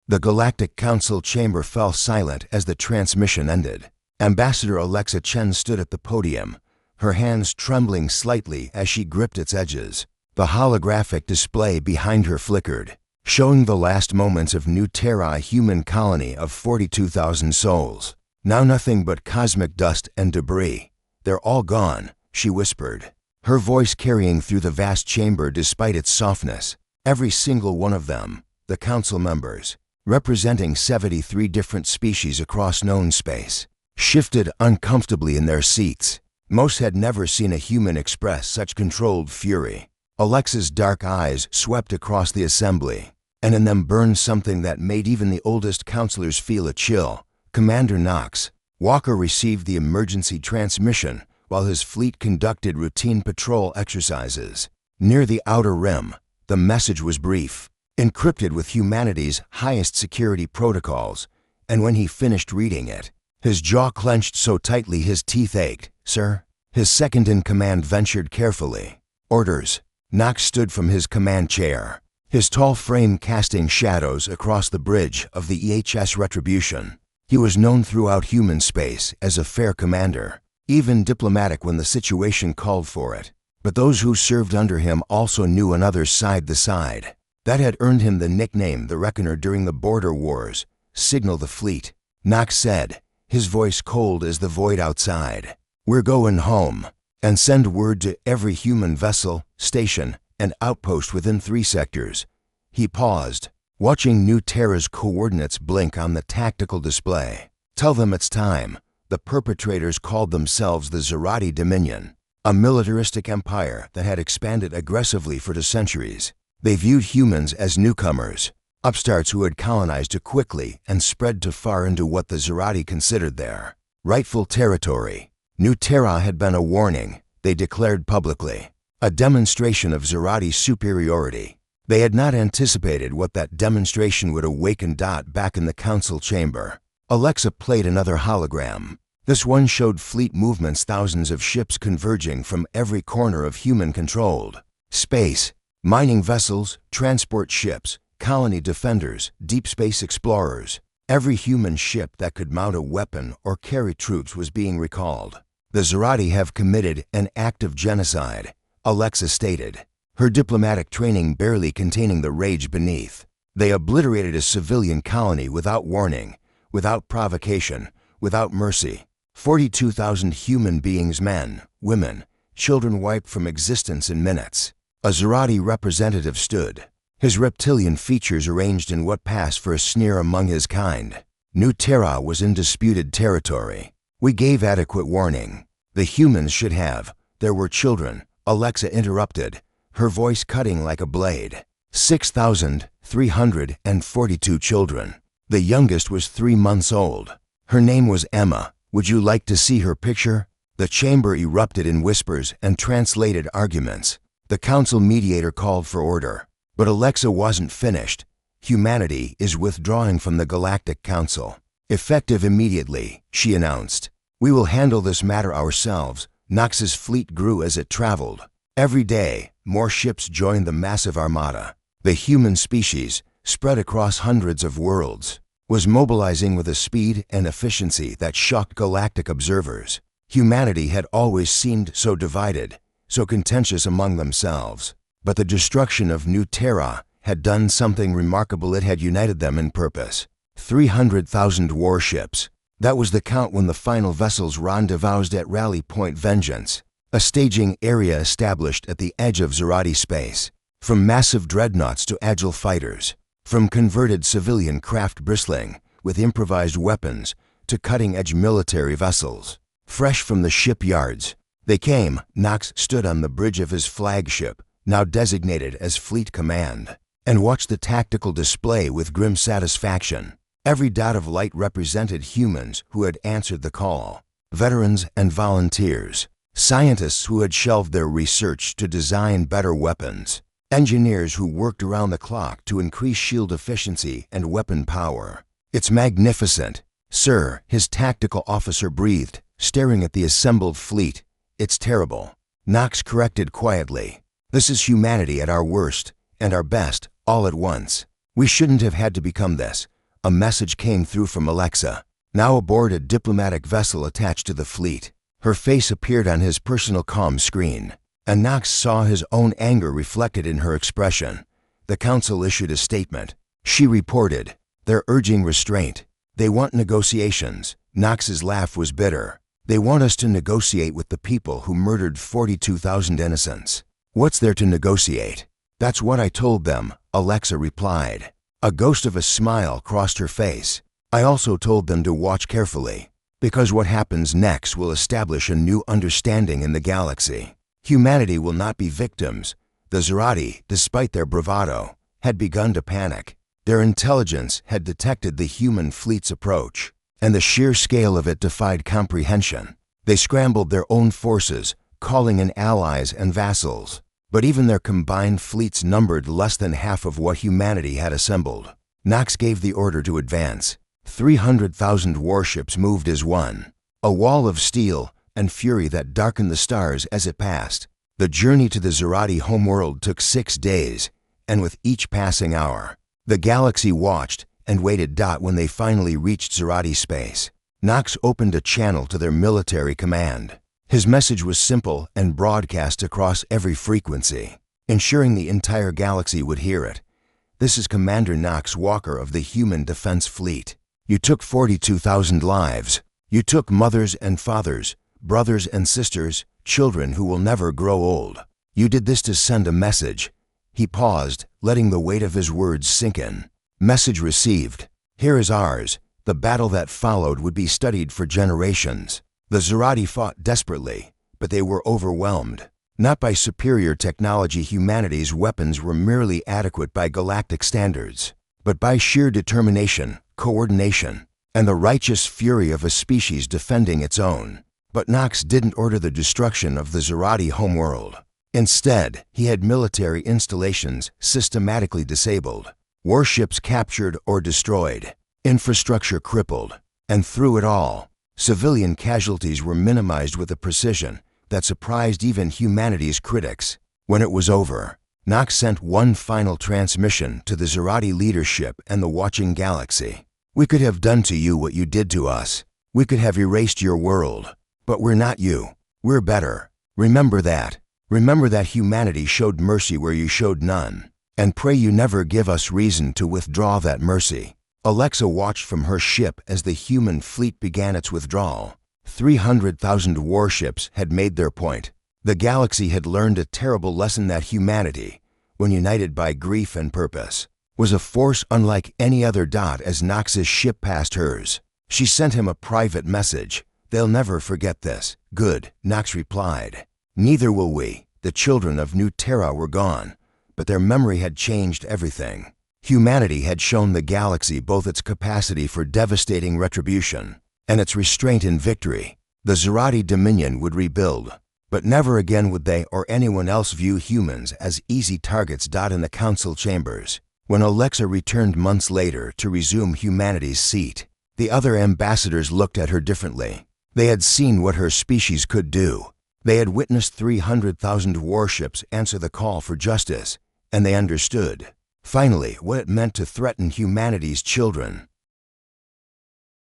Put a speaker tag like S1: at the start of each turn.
S1: The Galactic Council chamber fell silent as the transmission ended. Ambassador Alexa Chen stood at the podium, her hands trembling slightly as she gripped its edges. The holographic display behind her flickered, showing the last moments of New Terra, a human colony of 42,000 souls. Now nothing but cosmic dust and debris. They're all gone, she whispered, her voice carrying through the vast chamber despite its softness. Every single one of them, the council members, representing 73 different species across known space, shifted uncomfortably in their seats. Most had never seen a human express such controlled fury. Alexa's dark eyes swept across the assembly, and in them burned something that made even the oldest counselors feel a chill. Commander Knox. Walker received the emergency transmission while his fleet conducted routine patrol exercises. Near the outer rim, the message was brief, encrypted with humanity's highest security protocols, and when he finished reading it, his jaw clenched so tightly his teeth ached. Sir? His second-in-command ventured carefully. Orders. Knox stood from his command chair, his tall frame casting shadows across the bridge of the EHS Retribution. He was known throughout human space as a fair commander, even diplomatic when the situation called for it. But those who served under him also knew another's side. The side that had earned him the nickname the Reckoner during the border wars. Signal the fleet, Knox said, his voice cold as the void outside. We're going home. And send word to every human vessel, station, and outpost within 3 sectors. He paused, watching New Terra's coordinates blink on the tactical display. Tell them it's time. The perpetrators called themselves the Zerati Dominion, a militaristic empire that had expanded aggressively for centuries. They viewed humans as newcomers, upstarts who had colonized too quickly and spread too far into what the Zerati considered their rightful territory. New Terra had been a warning, they declared publicly, a demonstration of Zerati's superiority. They had not anticipated what that demonstration would awaken. Back in the council chamber, Alexa played another hologram. This one showed fleet movements, thousands of ships converging from every corner of human-controlled space. Mining vessels, transport ships, colony defenders, deep space explorers. Every human ship that could mount a weapon or carry troops was being recalled. The Zerati have committed an act of genocide, Alexa stated, her diplomatic training barely containing the rage beneath. They obliterated a civilian colony without warning, without provocation, without mercy. 42,000 human beings, men, women, children wiped from existence in minutes. A Zerati representative stood, his reptilian features arranged in what passed for a sneer among his kind. New Terra was in disputed territory. We gave adequate warning. The humans should have. There were children, Alexa interrupted, her voice cutting like a blade. 6,342 children. The youngest was 3 months old. Her name was Emma. Would you like to see her picture? The chamber erupted in whispers and translated arguments. The council mediator called for order. But Alexa wasn't finished. Humanity is withdrawing from the Galactic Council. Effective immediately, she announced. We will handle this matter ourselves. Knox's fleet grew as it traveled. Every day, more ships joined the massive armada. The human species, spread across hundreds of worlds, was mobilizing with a speed and efficiency that shocked galactic observers. Humanity had always seemed so divided, so contentious among themselves. But the destruction of New Terra had done something remarkable. It had united them in purpose. 300,000 warships. That was the count when the final vessels rendezvoused at Rally Point Vengeance, a staging area established at the edge of Zerati space. From massive dreadnoughts to agile fighters, from converted civilian craft bristling with improvised weapons to cutting-edge military vessels. Fresh from the shipyards, they came. Knox stood on the bridge of his flagship, now designated as Fleet Command, and watched the tactical display with grim satisfaction. Every dot of light represented humans who had answered the call, veterans and volunteers, scientists who had shelved their research to design better weapons, engineers who worked around the clock to increase shield efficiency and weapon power. It's magnificent, sir, his tactical officer breathed, staring at the assembled fleet. It's terrible. Knox corrected quietly. This is humanity at our worst and our best, all at once. We shouldn't have had to become this. a message came through from Alexa, now aboard a diplomatic vessel attached to the fleet. Her face appeared on his personal comm screen, and Knox saw his own anger reflected in her expression. The council issued a statement. She reported, "They're urging restraint. They want negotiations." Knox's laugh was bitter. "They want us to negotiate with the people who murdered 42,000 innocents. What's there to negotiate?" "That's what I told them," Alexa replied. A ghost of a smile crossed her face. "I also told them to watch carefully, because what happens next will establish a new understanding in the galaxy. Humanity will not be victims." The Zerati, despite their bravado, had begun to panic. Their intelligence had detected the human fleet's approach, and the sheer scale of it defied comprehension. They scrambled their own forces, calling in allies and vassals. But even their combined fleets numbered less than half of what humanity had assembled. Knox gave the order to advance. 300,000 warships moved as one, a wall of steel and fury that darkened the stars as it passed. The journey to the Zerati homeworld took 6 days, and with each passing hour, the galaxy watched and waited. When they finally reached Zerati space, Knox opened a channel to their military command. His message was simple and broadcast across every frequency, ensuring the entire galaxy would hear it. "This is Commander Knox Walker of the Human Defense Fleet. You took 42,000 lives. You took mothers and fathers, brothers and sisters, children who will never grow old. You did this to send a message." He paused, letting the weight of his words sink in. "Message received. Here is ours." The battle that followed would be studied for generations. The Zerati fought desperately, but they were overwhelmed. Not by superior technology, humanity's weapons were merely adequate by galactic standards, but by sheer determination, coordination, and the righteous fury of a species defending its own. But Knox didn't order the destruction of the Zerati homeworld. Instead, he had military installations systematically disabled, warships captured or destroyed, infrastructure crippled, and through it all, civilian casualties were minimized with a precision that surprised even humanity's critics. When it was over, Knox sent one final transmission to the Zerati leadership and the watching galaxy. "We could have done to you what you did to us. We could have erased your world. But we're not you. We're better. Remember that. Remember that humanity showed mercy where you showed none. And pray you never give us reason to withdraw that mercy." Alexa watched from her ship as the human fleet began its withdrawal. 300,000 warships had made their point. The galaxy had learned a terrible lesson that humanity, when united by grief and purpose, was a force unlike any other. As Knox's ship passed hers, she sent him a private message. "They'll never forget this." "Good," Knox replied. "Neither will we." The children of New Terra were gone, but their memory had changed everything. Humanity had shown the galaxy both its capacity for devastating retribution and its restraint in victory. The Zerati Dominion would rebuild, but never again would they or anyone else view humans as easy targets. In the council chambers, when Alexa returned months later to resume humanity's seat, the other ambassadors looked at her differently. They had seen what her species could do. They had witnessed 300,000 warships answer the call for justice, and they understood, finally, what it meant to threaten humanity's children.